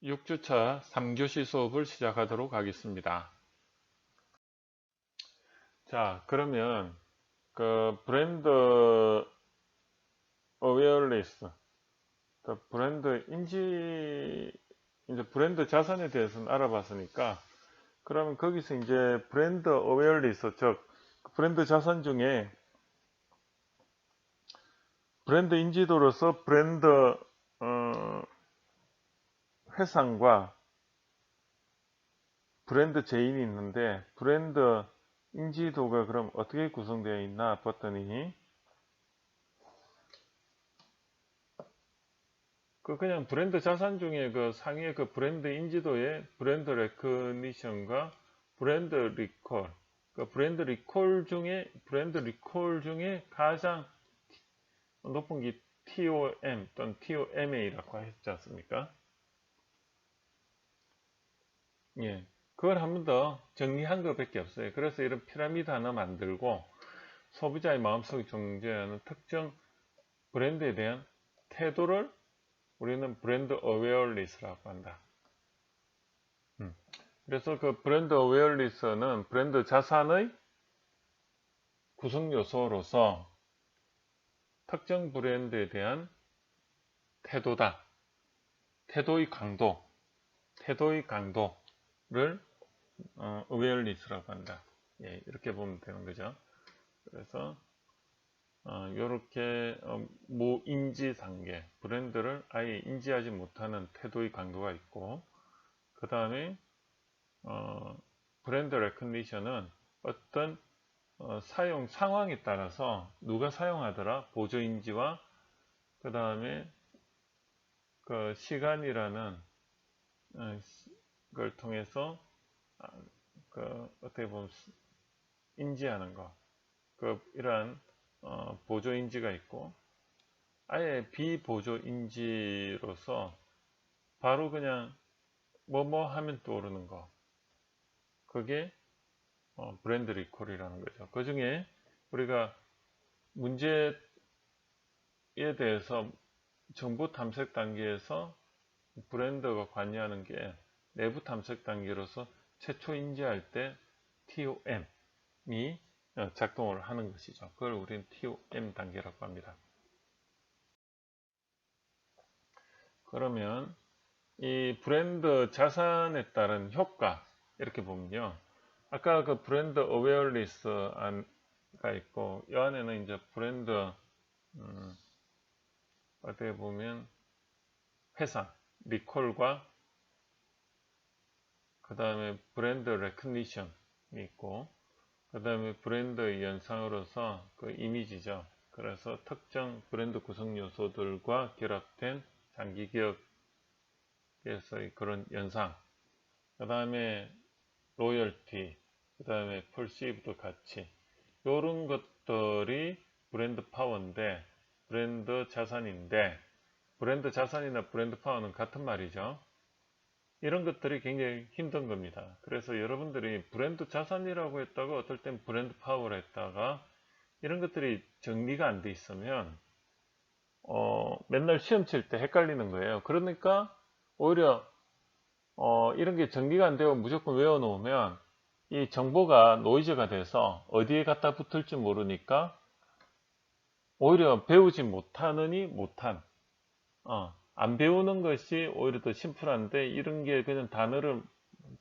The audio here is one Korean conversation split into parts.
6주차 3교시 수업을 시작하도록 하겠습니다. 자, 그러면 그 브랜드 어웨어리스, 브랜드 인지, 이제 브랜드 자산에 대해서는 알아봤으니까, 그러면 거기서 이제 브랜드 어웨어리스, 즉 브랜드 자산 중에 브랜드 인지도로서 브랜드 회상과 브랜드 제인이 있는데, 브랜드 인지도가 그럼 어떻게 구성되어 있나 봤더니, 그냥 브랜드 자산 중에 그 상위의 그 브랜드 인지도의 브랜드 레커니션과 브랜드 리콜, 그 브랜드 리콜 중에 가장 높은 게 TOM 또는 TOMA라고 했지 않습니까? 예. 그걸 한 번 더 정리한 것밖에 없어요. 그래서 이런 피라미드 하나 만들고 소비자의 마음속에 존재하는 특정 브랜드에 대한 태도를 우리는 브랜드 어웨어리스라고 한다. 그래서 그 브랜드 어웨어리스는 브랜드 자산의 구성 요소로서 특정 브랜드에 대한 태도다. 태도의 강도를 어웨어리스라고 한다. 예, 이렇게 보면 되는 거죠. 그래서 이렇게 무인지 단계, 브랜드를 아예 인지하지 못하는 태도의 강도가 있고, 그 다음에 브랜드 레커니션은 어떤 사용 상황에 따라서 누가 사용하더라 보조인지와 그 다음에 그 시간이라는 걸 통해서 어떻게 보면 인지하는 거, 이러한 보조인지가 있고, 아예 비보조인지로서 바로 그냥 뭐뭐 하면 떠오르는 거, 그게 브랜드 리콜이라는 거죠. 그 중에 우리가 문제에 대해서 정보 탐색 단계에서 브랜드가 관여하는 게 내부 탐색 단계로서 최초 인지할 때 TOM이 작동을 하는 것이죠. 그걸 우리는 TOM 단계라고 합니다. 그러면 이 브랜드 자산에 따른 효과, 이렇게 보면요. 아까 그 브랜드 어웨어리스가 있고, 이 안에는 이제 브랜드 어떻게 보면 회상, 리콜과 그 다음에 브랜드 레커니션이 있고, 그 다음에 브랜드 연상으로서 그 이미지죠. 그래서 특정 브랜드 구성 요소들과 결합된 장기 기억에서의 그런 연상, 그 다음에 로열티, 그 다음에 퍼시브드 가치, 이런 것들이 브랜드 파워인데, 브랜드 자산인데, 브랜드 자산이나 브랜드 파워는 같은 말이죠. 이런 것들이 굉장히 힘든 겁니다. 그래서 여러분들이 브랜드 자산이라고 했다가 어떨 땐 브랜드 파워를 했다가 이런 것들이 정리가 안 돼 있으면 맨날 시험 칠 때 헷갈리는 거예요. 그러니까 오히려 이런 게 정리가 안 되고 무조건 외워 놓으면 이 정보가 노이즈가 돼서 어디에 갖다 붙을지 모르니까 오히려 배우지 못하느니 못한, 안 배우는 것이 오히려 더 심플한데, 이런 게 그냥 단어를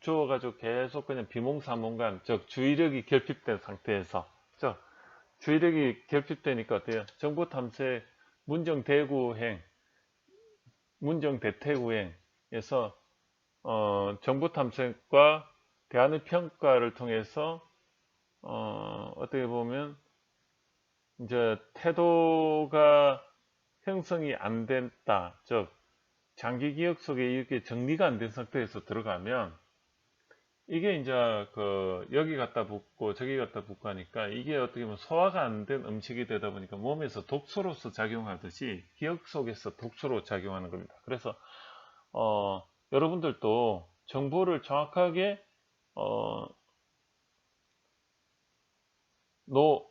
주어가지고 계속 그냥 비몽사몽간, 즉 주의력이 결핍된 상태에서, 주의력이 결핍되니까 어때요? 정보 탐색, 문정 대구행, 문정 대퇴구행에서 정보 탐색과 대안의 평가를 통해서 어떻게 보면 이제 태도가 형성이 안 됐다, 즉 장기 기억 속에 이렇게 정리가 안 된 상태에서 들어가면 이게 이제 여기 갖다 붙고 저기 갖다 붙고 하니까 이게 어떻게 보면 소화가 안 된 음식이 되다 보니까 몸에서 독소로서 작용하듯이 기억 속에서 독소로 작용하는 겁니다. 그래서 여러분들도 정보를 정확하게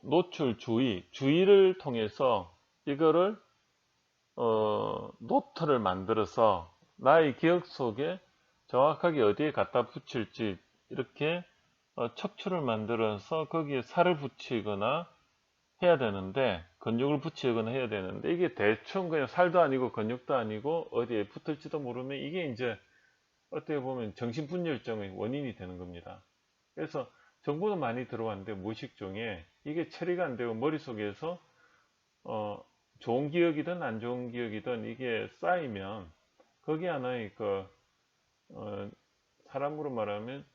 노출 주의를 통해서 이거를 노트를 만들어서 나의 기억 속에 정확하게 어디에 갖다 붙일지 이렇게 척추를 만들어서 거기에 살을 붙이거나 해야 되는데, 근육을 붙이거나 해야 되는데, 이게 대충 그냥 살도 아니고 근육도 아니고 어디에 붙을지도 모르면 이게 이제 어떻게 보면 정신분열증의 원인이 되는 겁니다. 그래서 정보가 많이 들어왔는데 무의식 중에 이게 처리가 안 되고 머릿속에서 좋은 기억이든 안 좋은 기억이든 이게 쌓이면 거기 하나의 사람으로 말하면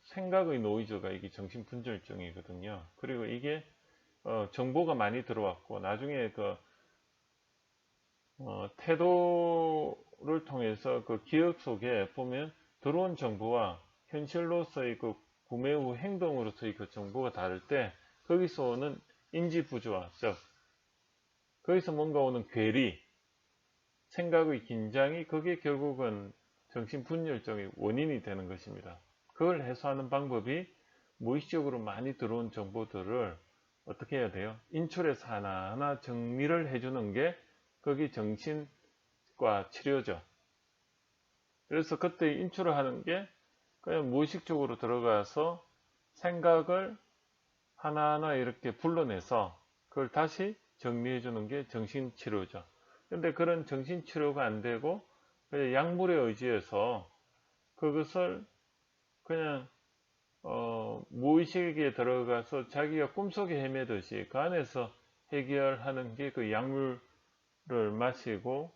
생각의 노이즈가 이게 정신분열증이거든요. 그리고 이게 정보가 많이 들어왔고 나중에 태도를 통해서 그 기억 속에 보면 들어온 정보와 현실로서의 그 구매 후 행동으로서의 그 정보가 다를 때 거기서 오는 인지 부조화, 즉 거기서 뭔가 오는 괴리, 생각의 긴장이 그게 결국은 정신분열증의 원인이 되는 것입니다. 그걸 해소하는 방법이 무의식적으로 많이 들어온 정보들을 어떻게 해야 돼요? 인출해서 하나하나 정리를 해주는 게 거기 정신과 치료죠. 그래서 그때 인출을 하는 게 그냥 무의식적으로 들어가서 생각을 하나하나 이렇게 불러내서 그걸 다시 정리해주는 게 정신치료죠. 근데 그런 정신치료가 안 되고 그냥 약물에 의지해서 그것을 그냥 무의식에 들어가서 자기가 꿈속에 헤매듯이 그 안에서 해결하는 게 그 약물을 마시고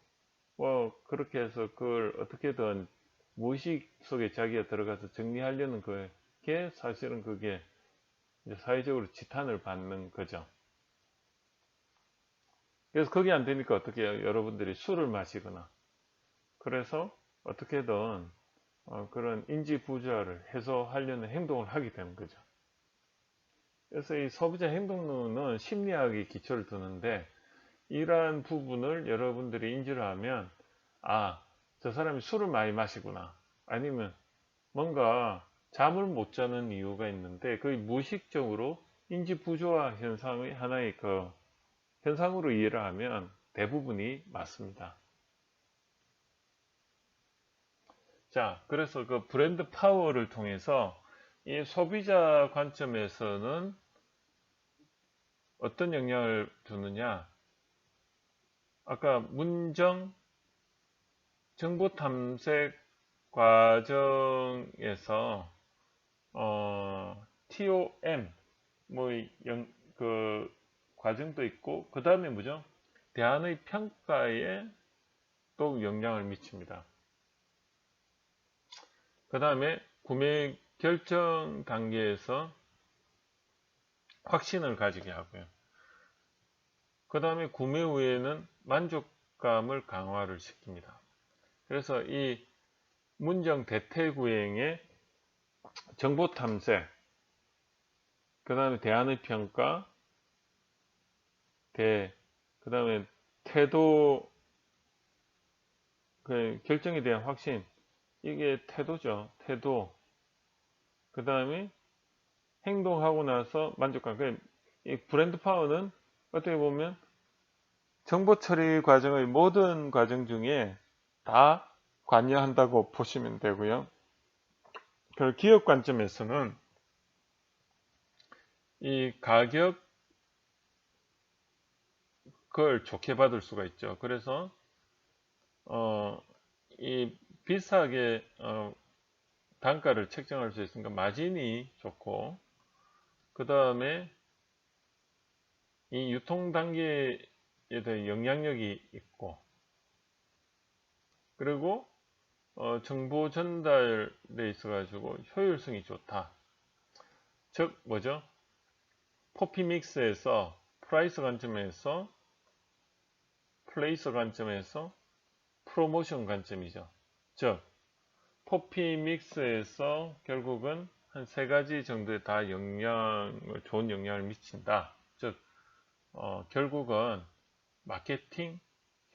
그렇게 해서 그걸 어떻게든 무의식 속에 자기가 들어가서 정리하려는 그게 사실은 그게 이제 사회적으로 지탄을 받는 거죠. 그래서 그게 안 되니까 어떻게 해요? 여러분들이 술을 마시거나 그래서 어떻게든 그런 인지 부조화를 해소하려는 행동을 하게 되는 거죠. 그래서 이 소비자 행동론은 심리학의 기초를 두는데 이러한 부분을 여러분들이 인지를 하면 저 사람이 술을 많이 마시구나, 아니면 뭔가 잠을 못 자는 이유가 있는데 그게 무의식적으로 인지 부조화 현상의 하나의 현상으로 이해를 하면 대부분이 맞습니다. 자, 그래서 그 브랜드 파워를 통해서 이 소비자 관점에서는 어떤 영향을 주느냐? 아까 문정 정보 탐색 과정에서 TOM 그 과정도 있고 그 다음에 뭐죠? 대안의 평가에 또 영향을 미칩니다. 그 다음에 구매 결정 단계에서 확신을 가지게 하고요. 그 다음에 구매 후에는 만족감을 강화를 시킵니다. 그래서 이 문정 대퇴구행의 정보 탐색, 그 다음에 대안의 평가, 그 다음에 태도, 결정에 대한 확신, 이게 태도죠. 태도. 그 다음에 행동하고 나서 만족감. 이 브랜드 파워는 어떻게 보면 정보 처리 과정의 모든 과정 중에 다 관여한다고 보시면 되고요. 그리고 기업 관점에서는 이 가격을 좋게 받을 수가 있죠. 그래서 이 비싸게 단가를 책정할 수 있으니까 마진이 좋고, 그 다음에 이 유통 단계에 대한 영향력이 있고, 그리고 정보 전달에 있어 가지고 효율성이 좋다. 즉 뭐죠? 포피믹스에서 프라이스 관점에서, 플레이서 관점에서 프로모션 관점이죠. 즉 포피믹스에서 결국은 한 3가지 정도에 다 좋은 영향을 미친다. 즉 결국은 마케팅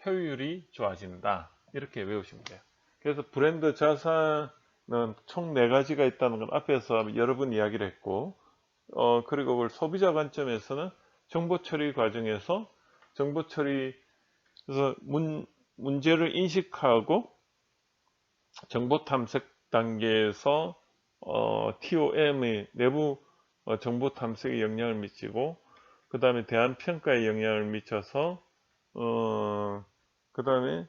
효율이 좋아진다. 이렇게 외우시면 돼요. 그래서 브랜드 자산은 총 4가지가 있다는 건 앞에서 여러 번 이야기를 했고, 그리고 그걸 소비자 관점에서는 정보 처리 과정에서 정보 처리에서 문제를 인식하고 정보 탐색 단계에서 TOM의 내부 정보 탐색에 영향을 미치고, 그 다음에 대안 평가에 영향을 미쳐서 그 다음에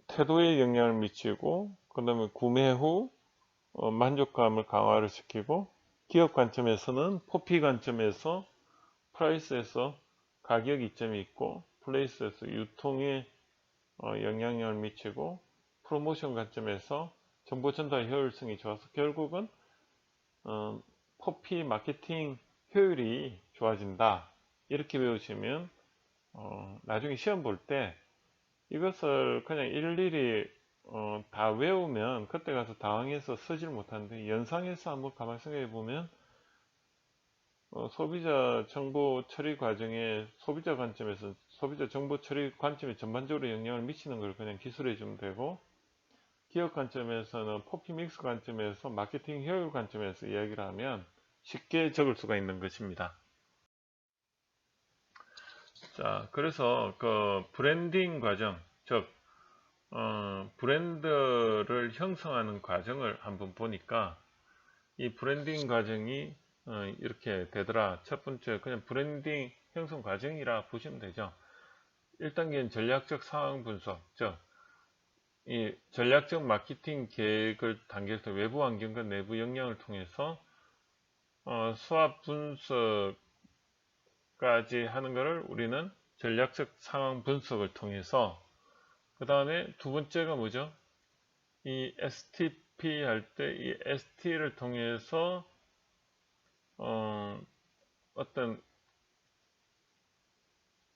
태도에 영향을 미치고, 그 다음에 구매 후 만족감을 강화를 시키고, 기업 관점에서는 포피 관점에서 프라이스에서 가격 이점이 있고, 플레이스에서 유통에 영향을 미치고, 프로모션 관점에서 정보 전달 효율성이 좋아서 결국은 포피 마케팅 효율이 좋아진다. 이렇게 배우시면 나중에 시험 볼 때 이것을 그냥 일일이 다 외우면 그때 가서 당황해서 쓰질 못하는데, 연상해서 한번 가만히 생각해 보면 소비자 정보 처리 과정에 소비자 관점에서 소비자 정보 처리 관점에 전반적으로 영향을 미치는 걸 그냥 기술해 주면 되고, 기업 관점에서는 포피 믹스 관점에서 마케팅 효율 관점에서 이야기를 하면 쉽게 적을 수가 있는 것입니다. 자, 그래서 그 브랜딩 과정, 즉 브랜드를 형성하는 과정을 한번 보니까 이 브랜딩 과정이 이렇게 되더라. 첫 번째, 그냥 브랜딩 형성 과정이라 보시면 되죠. 1단계는 전략적 상황 분석, 즉 이 전략적 마케팅 계획을 단계에서 외부 환경과 내부 역량을 통해서 수합 분석까지 하는 것을 우리는 전략적 상황 분석을 통해서, 그 다음에 두 번째가 뭐죠? 이 STP 할 때 이 ST를 통해서 어떤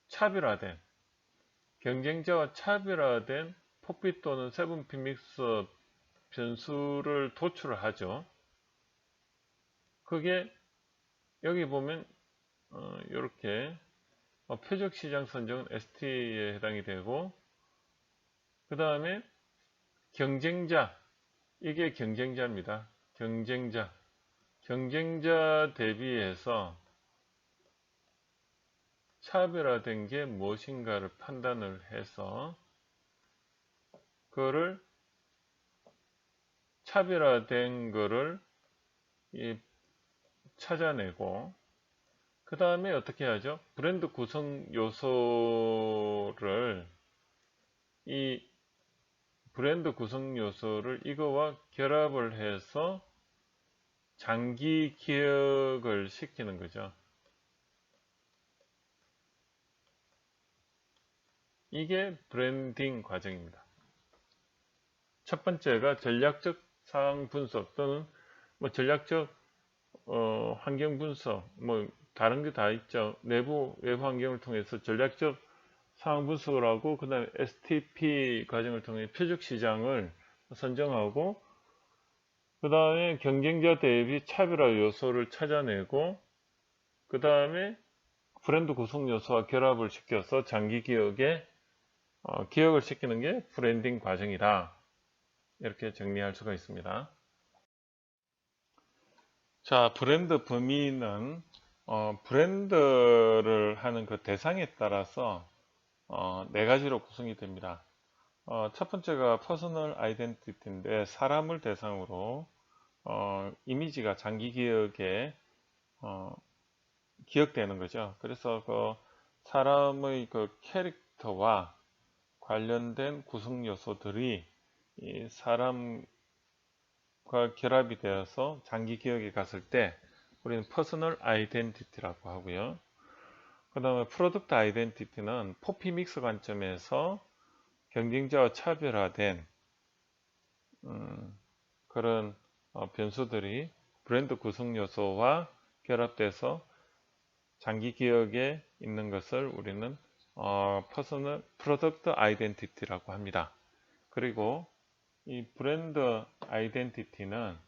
차별화된, 경쟁자와 차별화된 포피 또는 세븐피 믹스 변수를 도출을 하죠. 그게 여기 보면 이렇게 표적 시장 선정은 ST에 해당이 되고, 그 다음에 경쟁자, 이게 경쟁자입니다. 경쟁자 대비해서 차별화된 게 무엇인가를 판단을 해서 그거를 차별화된 거를 찾아내고, 그 다음에 어떻게 하죠? 브랜드 구성 요소를 이거와 결합을 해서 장기 기억을 시키는 거죠. 이게 브랜딩 과정입니다. 첫 번째가 전략적 상황 분석 또는 전략적 환경 분석, 다른 게 다 있죠. 내부 외부 환경을 통해서 전략적 상황 분석을 하고, 그 다음에 STP 과정을 통해 표적 시장을 선정하고, 그 다음에 경쟁자 대비 차별화 요소를 찾아내고, 그 다음에 브랜드 구성 요소와 결합을 시켜서 장기 기억을 시키는 게 브랜딩 과정이다. 이렇게 정리할 수가 있습니다. 자, 브랜드 범위는 브랜드를 하는 그 대상에 따라서 네 가지로 구성이 됩니다. 첫 번째가 퍼스널 아이덴티티인데, 사람을 대상으로 이미지가 장기 기억에 기억되는 거죠. 그래서 그 사람의 그 캐릭터와 관련된 구성 요소들이 이 사람과 결합이 되어서 장기 기억에 갔을 때 우리는 퍼스널 아이덴티티라고 하고요. 그 다음에 프로덕트 아이덴티티는 포피 믹스 관점에서 경쟁자와 차별화된 그런 변수들이 브랜드 구성 요소와 결합돼서 장기 기억에 있는 것을 우리는 퍼스널 프로덕트 아이덴티티라고 합니다. 그리고 이 브랜드 아이덴티티는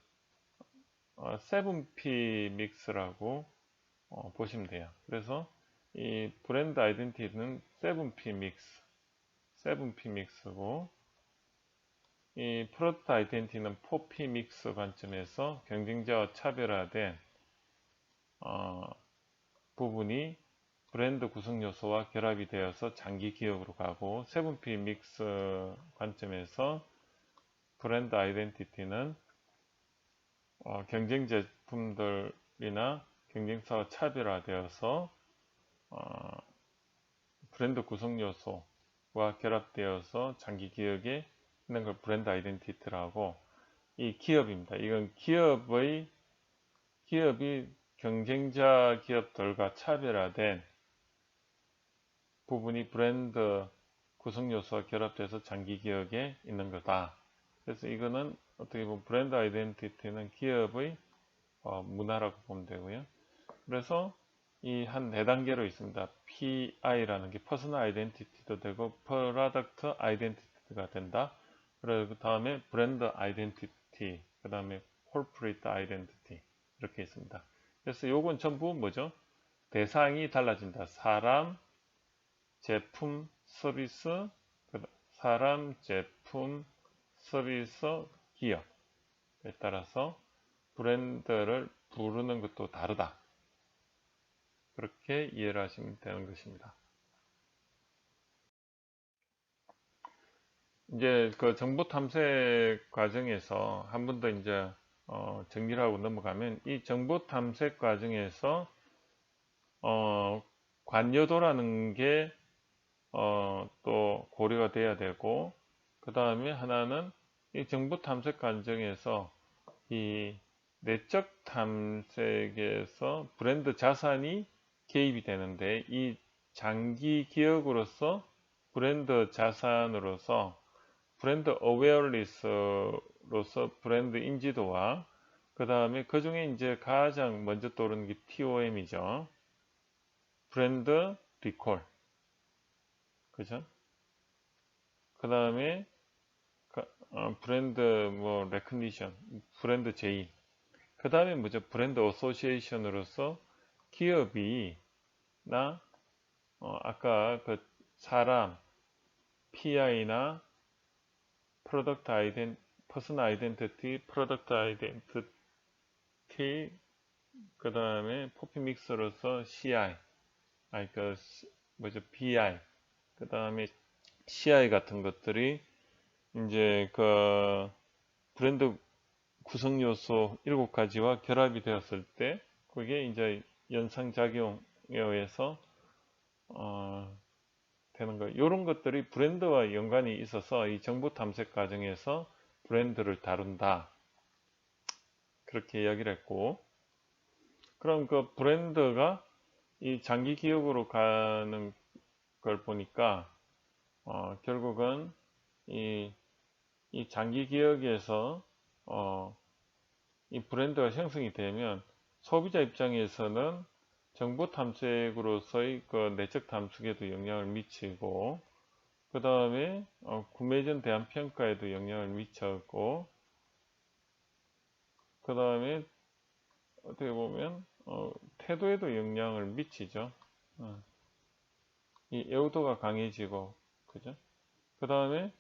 7P 믹스라고 보시면 돼요. 그래서 이 브랜드 아이덴티티는 7P 믹스고, 이 프로덕트 아이덴티티는 4P 믹스 관점에서 경쟁자와 차별화된 부분이 브랜드 구성 요소와 결합이 되어서 장기 기억으로 가고, 7P 믹스 관점에서 브랜드 아이덴티티는 경쟁 제품들이나 경쟁사와 차별화되어서 브랜드 구성 요소와 결합되어서 장기 기억에 있는 걸 브랜드 아이덴티티라고, 이 기업입니다. 이건 기업이 경쟁자 기업들과 차별화된 부분이 브랜드 구성 요소와 결합돼서 장기 기억에 있는 거다. 그래서 이거는 어떻게 보면 브랜드 아이덴티티는 기업의 문화라고 보면 되고요. 그래서 이 한 4단계로 있습니다. PI라는 게 퍼스널 아이덴티티도 되고 프로덕트 아이덴티티가 된다. 그리고 그 다음에 브랜드 아이덴티티, 그 다음에 콜포레이트 아이덴티티 이렇게 있습니다. 그래서 요건 전부 뭐죠? 대상이 달라진다. 사람, 제품, 서비스, 사람, 제품, 서비스, 기업에 따라서 브랜드를 부르는 것도 다르다. 그렇게 이해를 하시면 되는 것입니다. 이제 그 정보 탐색 과정에서 한 번 더 이제 정리를 하고 넘어가면, 이 정보 탐색 과정에서 관여도라는 게 또 고려가 돼야 되고, 그 다음에 하나는 이 정보 탐색 과정에서 이 내적 탐색에서 브랜드 자산이 개입이 되는데, 이 장기 기억으로서 브랜드 자산으로서 브랜드 어웨어리스로서 브랜드 인지도와, 그 다음에 그 중에 이제 가장 먼저 떠오르는 게 TOM이죠. 브랜드 리콜. 그죠? 그 다음에 브랜드 레커니션, 브랜드 제의. 그 다음에 뭐죠? 브랜드 어소시에이션으로서 기업이나 아까 그 사람, PI나 프로덕트 퍼스널 아이덴티티, 프로덕트 아이덴티티, 그 다음에 포피 믹서로서 CI, BI, 그 다음에 CI 같은 것들이 이제 그 브랜드 구성 요소 7가지와 결합이 되었을 때, 그게 이제 연상작용에 의해서 되는 거예요. 이런 것들이 브랜드와 연관이 있어서 이 정보 탐색 과정에서 브랜드를 다룬다. 그렇게 이야기를 했고, 그럼 그 브랜드가 이 장기 기억으로 가는 걸 보니까 결국은 이 장기 기억에서 이 브랜드가 형성이 되면 소비자 입장에서는 정보 탐색으로서의 그 내적 탐색에도 영향을 미치고, 그 다음에 구매 전 대한 평가에도 영향을 미쳤고, 그 다음에 어떻게 보면 태도에도 영향을 미치죠. 이 애호도가 강해지고, 그죠? 그 다음에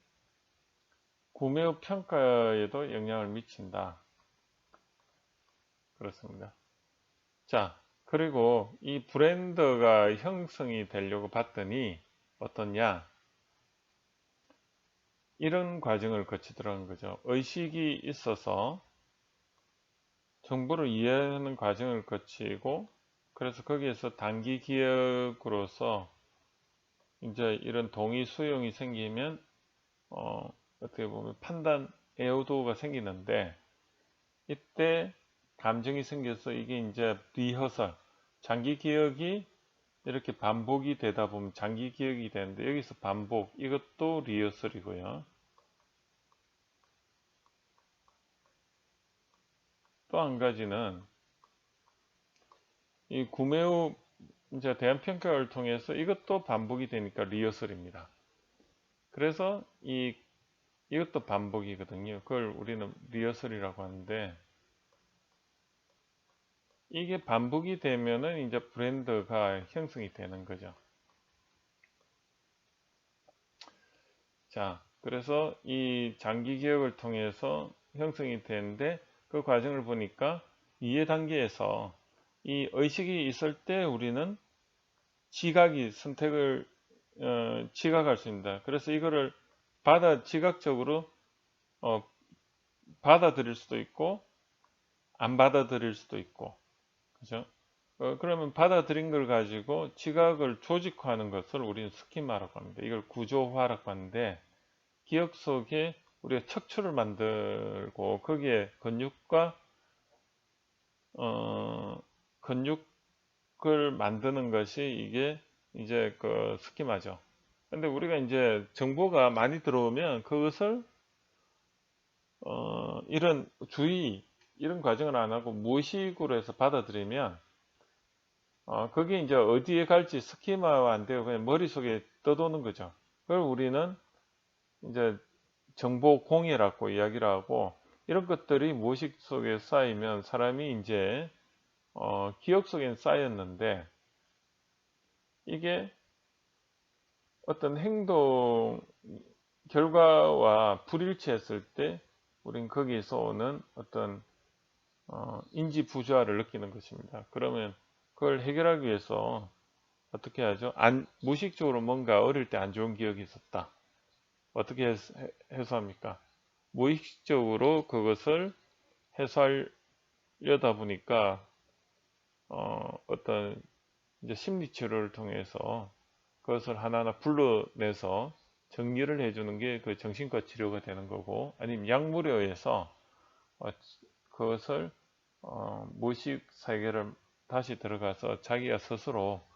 구매 후 평가에도 영향을 미친다. 그렇습니다. 자, 그리고 이 브랜드가 형성이 되려고 봤더니 어떠냐? 이런 과정을 거치더라는 거죠. 의식이 있어서 정보를 이해하는 과정을 거치고, 그래서 거기에서 단기 기억으로서 이제 이런 동의 수용이 생기면 어떻게 보면 판단 애호도가 생기는데, 이때 감정이 생겨서 이게 이제 리허설, 장기 기억이 이렇게 반복이 되다 보면 장기 기억이 되는데, 여기서 반복, 이것도 리허설이고요. 또 한 가지는 이 구매 후 이제 대한 평가를 통해서 이것도 반복이 되니까 리허설입니다. 그래서 이것도 반복이거든요. 그걸 우리는 리허설이라고 하는데, 이게 반복이 되면은 이제 브랜드가 형성이 되는 거죠. 자, 그래서 이 장기 기억을 통해서 형성이 되는데, 그 과정을 보니까 이해 단계에서 이 의식이 있을 때 우리는 지각이 선택을 지각할 수 있습니다. 그래서 이거를 지각적으로 받아들일 수도 있고 안 받아들일 수도 있고, 그죠? 그러면 받아들인 걸 가지고 지각을 조직화하는 것을 우리는 스키마라고 합니다. 이걸 구조화라고 하는데, 기억 속에 우리가 척추를 만들고 거기에 근육을 만드는 것이 이게 이제 그 스키마죠. 근데 우리가 이제 정보가 많이 들어오면 그것을 이런 이런 과정을 안 하고 무의식으로 해서 받아들이면 그게 이제 어디에 갈지 스키마화 안 되고 그냥 머릿속에 떠도는 거죠. 그걸 우리는 이제 정보 공유라고 이야기를 하고, 이런 것들이 무의식 속에 쌓이면 사람이 이제 기억 속엔 쌓였는데, 이게 어떤 행동 결과와 불일치했을 때 우린 거기서 오는 어떤 인지 부조화를 느끼는 것입니다. 그러면 그걸 해결하기 위해서 어떻게 하죠? 무의식적으로 뭔가 어릴 때 안 좋은 기억이 있었다. 어떻게 해소합니까? 무의식적으로 그것을 해소하려다 보니까 어떤 이제 심리 치료를 통해서 그것을 하나하나 불러내서 정리를 해주는 게 그 정신과 치료가 되는 거고, 아니면 약물에 의해서 그것을 무의식 세계를 다시 들어가서 자기가 스스로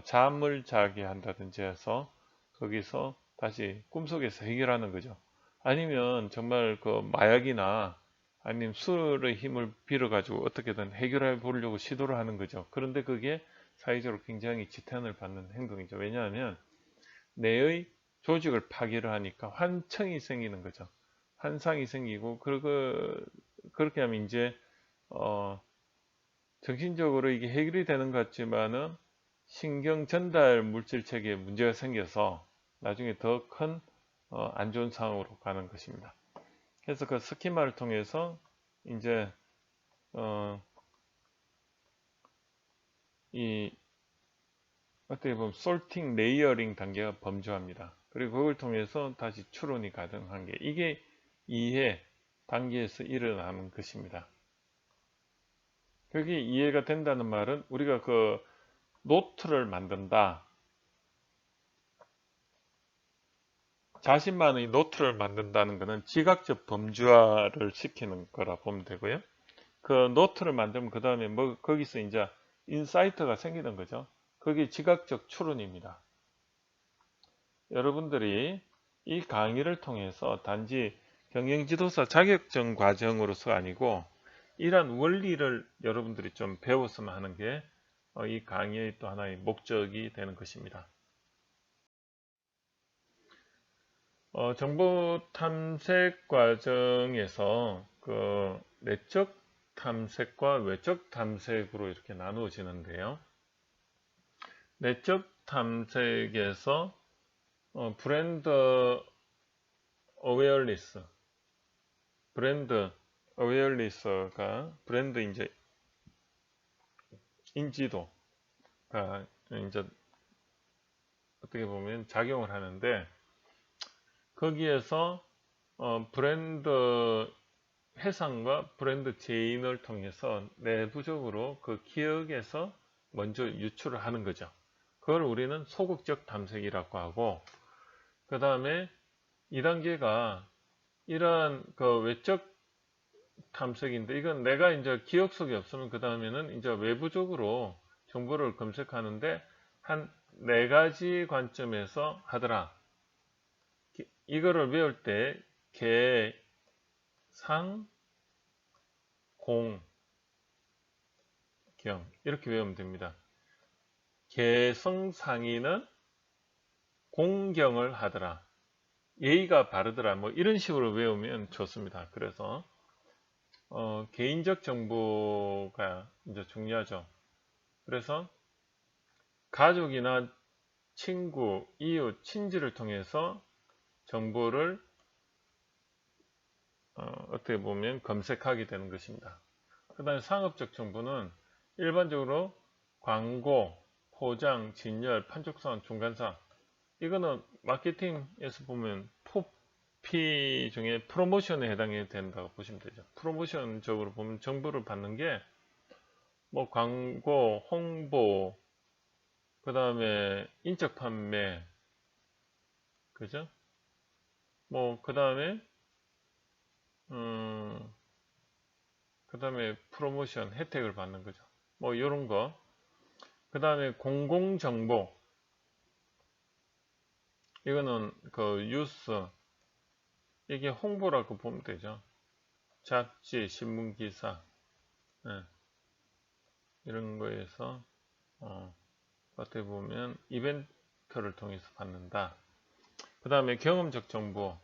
잠을 자게 한다든지 해서 거기서 다시 꿈속에서 해결하는 거죠. 아니면 정말 그 마약이나 아니면 술의 힘을 빌어가지고 어떻게든 해결해 보려고 시도를 하는 거죠. 그런데 그게 사회적으로 굉장히 지탄을 받는 행동이죠. 왜냐하면 뇌의 조직을 파괴를 하니까 환청이 생기는 거죠. 환상이 생기고, 그렇게 하면 이제 정신적으로 이게 해결이 되는 것 같지만은 신경 전달 물질 체계에 문제가 생겨서 나중에 더 큰 안 좋은 상황으로 가는 것입니다. 그래서 그 스키마를 통해서 이제 이 어떻게 보면 솔팅, 레이어링 단계가 범주합니다. 그리고 그걸 통해서 다시 추론이 가능한 게, 이게 이해 단계에서 일어나는 것입니다. 그게 이해가 된다는 말은 우리가 그 노트를 만든다, 자신만의 노트를 만든다는 것은 지각적 범주화를 시키는 거라 보면 되고요. 그 노트를 만들면 그 다음에 거기서 이제 인사이트가 생기는 거죠. 그게 지각적 추론입니다. 여러분들이 이 강의를 통해서 단지 경영지도사 자격증 과정으로서 아니고 이러한 원리를 여러분들이 좀 배웠으면 하는 게 이 강의의 또 하나의 목적이 되는 것입니다. 정보 탐색 과정에서 그 내적 탐색과 외적 탐색으로 이렇게 나누어지는데요. 내적 탐색에서 브랜드 어웨어리스, 가 브랜드 이제 인지도가 이제 어떻게 보면 작용을 하는데, 거기에서 브랜드 회상과 브랜드 제인을 통해서 내부적으로 그 기억에서 먼저 유출을 하는 거죠. 그걸 우리는 소극적 탐색이라고 하고, 그 다음에 2단계가 이러한 그 외적 탐색인데, 이건 내가 이제 기억 속에 없으면 그 다음에는 이제 외부적으로 정보를 검색하는데 한 4가지 관점에서 하더라. 이거를 외울 때 개, 상, 공, 경 이렇게 외우면 됩니다. 개성상의는 공경을 하더라, 예의가 바르더라, 뭐 이런 식으로 외우면 좋습니다. 그래서 개인적 정보가 이제 중요하죠. 그래서 가족이나 친구, 이웃, 친지를 통해서 정보를 어떻게 보면 검색하게 되는 것입니다. 그 다음에 상업적 정보는 일반적으로 광고, 포장, 진열, 판촉사항, 중간사항. 이거는 마케팅에서 보면 P 중에 프로모션에 해당이 된다고 보시면 되죠. 프로모션적으로 보면 정보를 받는 게 뭐 광고, 홍보, 그 다음에 인적 판매, 그죠? 뭐 그 다음에 프로모션 혜택을 받는 거죠. 뭐 이런 거. 그 다음에 공공정보. 이거는 그 뉴스, 이게 홍보라고 보면 되죠. 잡지, 신문기사, 예, 이런 거에서 어떻게 보면 이벤트를 통해서 받는다. 그 다음에 경험적 정보.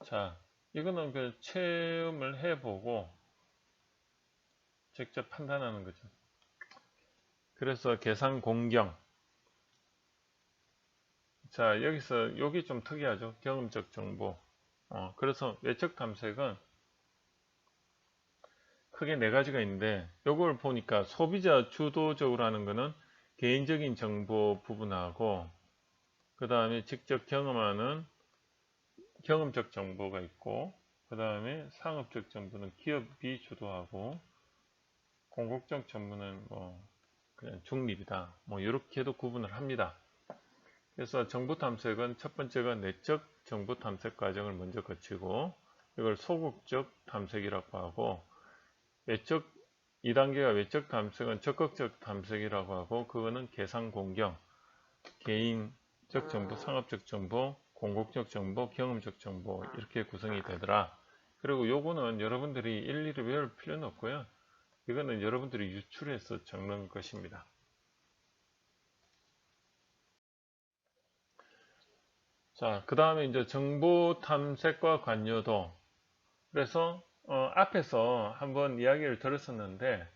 자, 이거는 그 체험을 해보고 직접 판단하는 거죠. 그래서 계산 공경. 자, 여기서 여기 좀 특이하죠. 경험적 정보. 그래서 외적 탐색은 크게 네 가지가 있는데, 요걸 보니까 소비자 주도적으로 하는 거는 개인적인 정보 부분하고, 그 다음에 직접 경험하는 경험적 정보가 있고, 그 다음에 상업적 정보는 기업이 주도하고, 공공적 정보는 뭐 그냥 중립이다. 뭐 이렇게도 구분을 합니다. 그래서 정보 탐색은 첫 번째가 내적 정보 탐색 과정을 먼저 거치고, 이걸 소극적 탐색이라고 하고, 외적 2단계가 외적 탐색은 적극적 탐색이라고 하고, 그거는 계산 공경, 개인적 정보, 상업적 정보, 공공적 정보, 경험적 정보 이렇게 구성이 되더라. 그리고 요거는 여러분들이 일일이 외울 필요는 없고요. 이거는 여러분들이 유출해서 적는 것입니다. 자, 그 다음에 이제 정보 탐색과 관여도. 그래서 앞에서 한번 이야기를 들었었는데,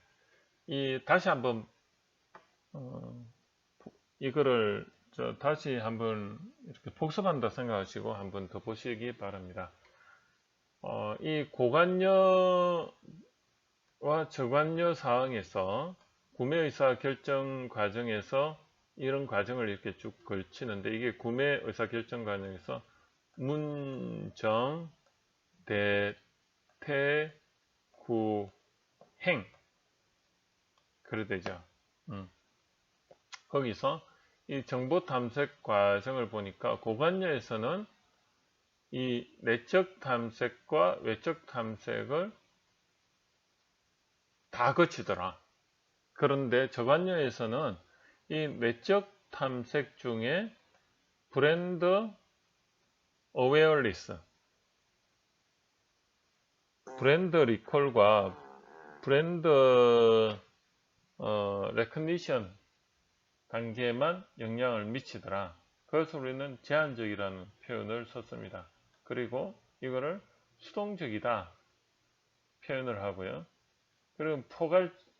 다시 한번 이거를 다시 한번 이렇게 복습한다 생각하시고 한번 더 보시기 바랍니다. 이 고관여와 저관여 사항에서 구매의사 결정 과정에서 이런 과정을 이렇게 쭉 걸치는데, 이게 구매 의사결정 과정에서 문정, 대, 태, 구, 행 그래 되죠. 거기서 이 정보 탐색 과정을 보니까 고관여에서는 이 내적 탐색과 외적 탐색을 다 거치더라. 그런데 저관여에서는 이 내적 탐색 중에 브랜드 어웨어리스, 브랜드 리콜과 브랜드 레커니션 단계만 영향을 미치더라. 그래서 우리는 제한적이라는 표현을 썼습니다. 그리고 이거를 수동적이다 표현을 하고요. 그리고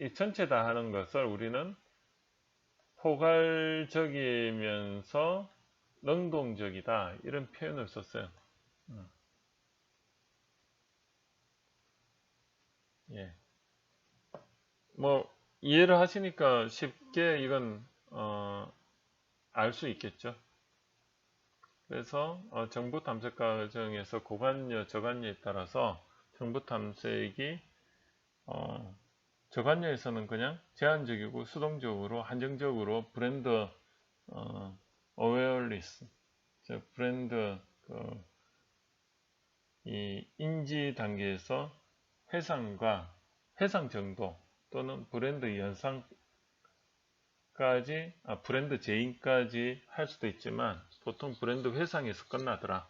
이 전체 다 하는 것을 우리는 포괄적이면서 능동적이다 이런 표현을 썼어요. 예. 뭐 이해를 하시니까 쉽게 이건 알 수 있겠죠. 그래서 정보 탐색 과정에서 고관여, 저관여에 따라서 정보 탐색이 저관여에서는 그냥 제한적이고 수동적으로 한정적으로 브랜드 어웨어리스, 즉 브랜드 이 인지 단계에서 회상 정도 또는 브랜드 연상까지 브랜드 제인까지 할 수도 있지만 보통 브랜드 회상에서 끝나더라.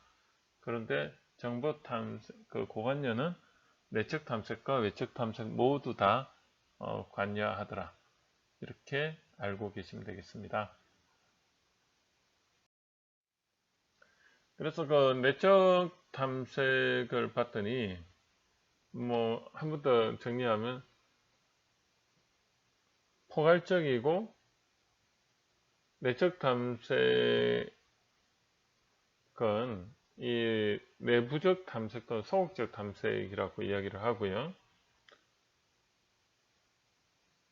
그런데 정보 탐색 고관여는 내적 탐색과 외적 탐색 모두 다 관여하더라. 이렇게 알고 계시면 되겠습니다. 그래서 그 내적 탐색을 봤더니 뭐 한 번 더 정리하면 포괄적이고 내적 탐색은 이 내부적 탐색 또는 소극적 탐색이라고 이야기를 하고요.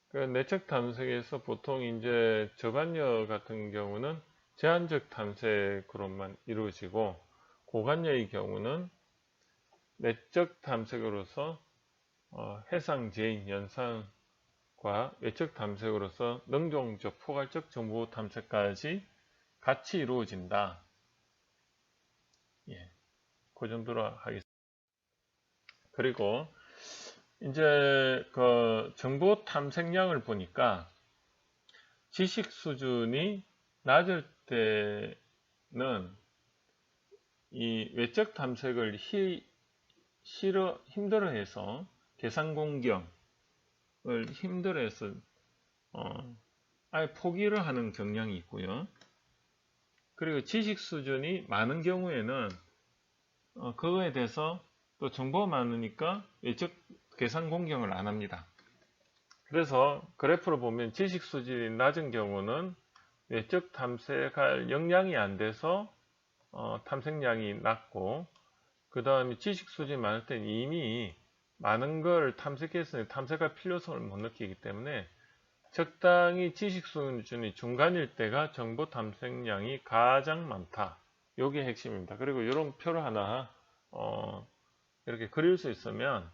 그 내적 탐색에서 보통 이제 저간여 같은 경우는 제한적 탐색으로만 이루어지고, 고간여의 경우는 내적 탐색으로서 해상 제인 연산과 외적 탐색으로서 능동적 포괄적 정보 탐색까지 같이 이루어진다. 예, 그 정도로 하겠습니다. 그리고 이제 그 정보 탐색량을 보니까 지식 수준이 낮을 때는 이 외적 탐색을 힘들어해서 계산 공경을 힘들어해서 아예 포기를 하는 경향이 있고요. 그리고 지식 수준이 많은 경우에는 그거에 대해서 또 정보가 많으니까 외적 계산 공경을 안 합니다. 그래서 그래프로 보면 지식 수준이 낮은 경우는 외적 탐색할 역량이 안 돼서 탐색량이 낮고, 그 다음에 지식 수준이 많을 때는 이미 많은 걸 탐색했으니 탐색할 필요성을 못 느끼기 때문에 적당히 지식 수준이 중간일 때가 정보 탐색량이 가장 많다. 이게 핵심입니다. 그리고 이런 표를 하나 이렇게 그릴 수 있으면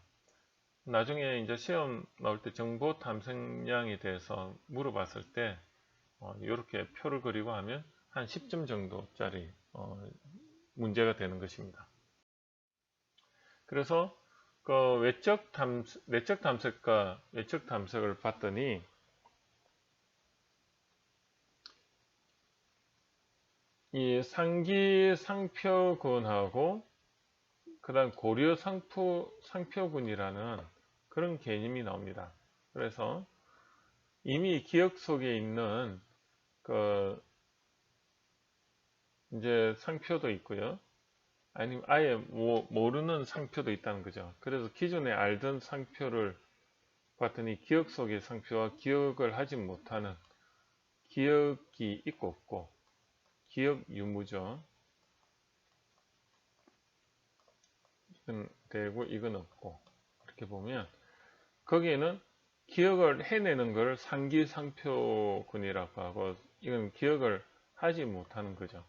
나중에 이제 시험 나올 때 정보 탐색량에 대해서 물어봤을 때 이렇게 표를 그리고 하면 한 10점 정도짜리 문제가 되는 것입니다. 그래서 그 내적 탐색과 외적 탐색을 봤더니 이 상기 상표군하고 그 다음 고려 상표군이라는 그런 개념이 나옵니다. 그래서 이미 기억 속에 있는 그 이제 상표도 있고요. 아니면 아예 모르는 상표도 있다는 거죠. 그래서 기존에 알던 상표를 봤더니 기억 속의 상표와 기억을 하지 못하는 기억이 있고 없고, 기억 유무죠. 이건 되고 이건 없고, 이렇게 보면 거기에는 기억을 해내는 걸 상기상표군이라고 하고, 이건 기억을 하지 못하는 거죠.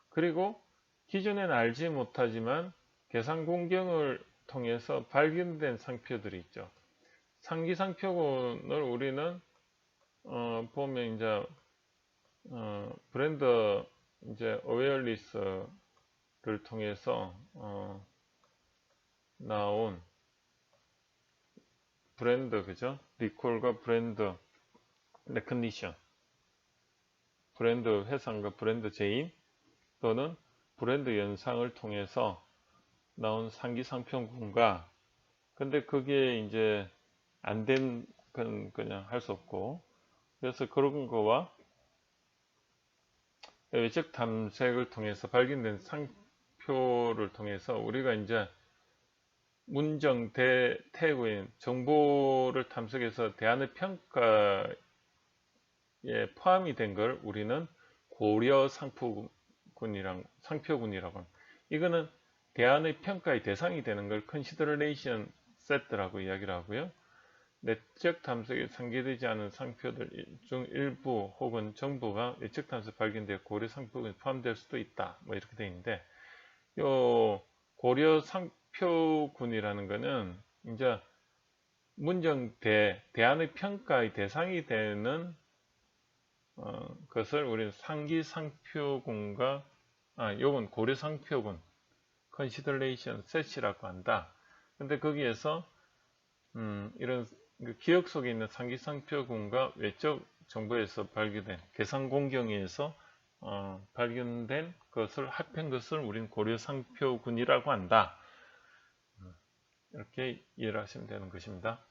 그리고 기존에는 알지 못하지만 계산 공경을 통해서 발견된 상표들이 있죠. 상기상표군을 우리는 보면 이제 브랜드 이제 어웨어리스를 통해서 나온 브랜드, 그죠? 리콜과 브랜드 레커니션, 브랜드 회상과 브랜드 제인 또는 브랜드 연상을 통해서 나온 상기상표군과, 근데 그게 이제 안 된 건 그냥 할 수 없고, 그래서 그런 거와 외적 탐색을 통해서 발견된 상표를 통해서 우리가 이제 문정 대태구인 정보를 탐색해서 대안의 평가에 포함이 된 걸 우리는 고려 상표군이라고 합니다. 이거는 대안의 평가의 대상이 되는 걸 컨시더레이션 세트라고 이야기를 하고요. 내적 탐색에 상기되지 않은 상표들 중 일부 혹은 전부가 내적 탐색 발견되어 고려 상표군에 포함될 수도 있다. 뭐 이렇게 되어 있는데, 요 고려 상표군이라는 거는 이제 문정 대안의 평가의 대상이 되는 것을 우리는 상기상표군과 요건 고려상표군 컨시더레이션 셋이라고 한다. 근데 거기에서 이런 기억 속에 있는 상기상표군과 외적 정보에서 발견된 계산 공경에서 발견된 것을 합한 것을 우리는 고려상표군이라고 한다. 이렇게 이해를 하시면 되는 것입니다.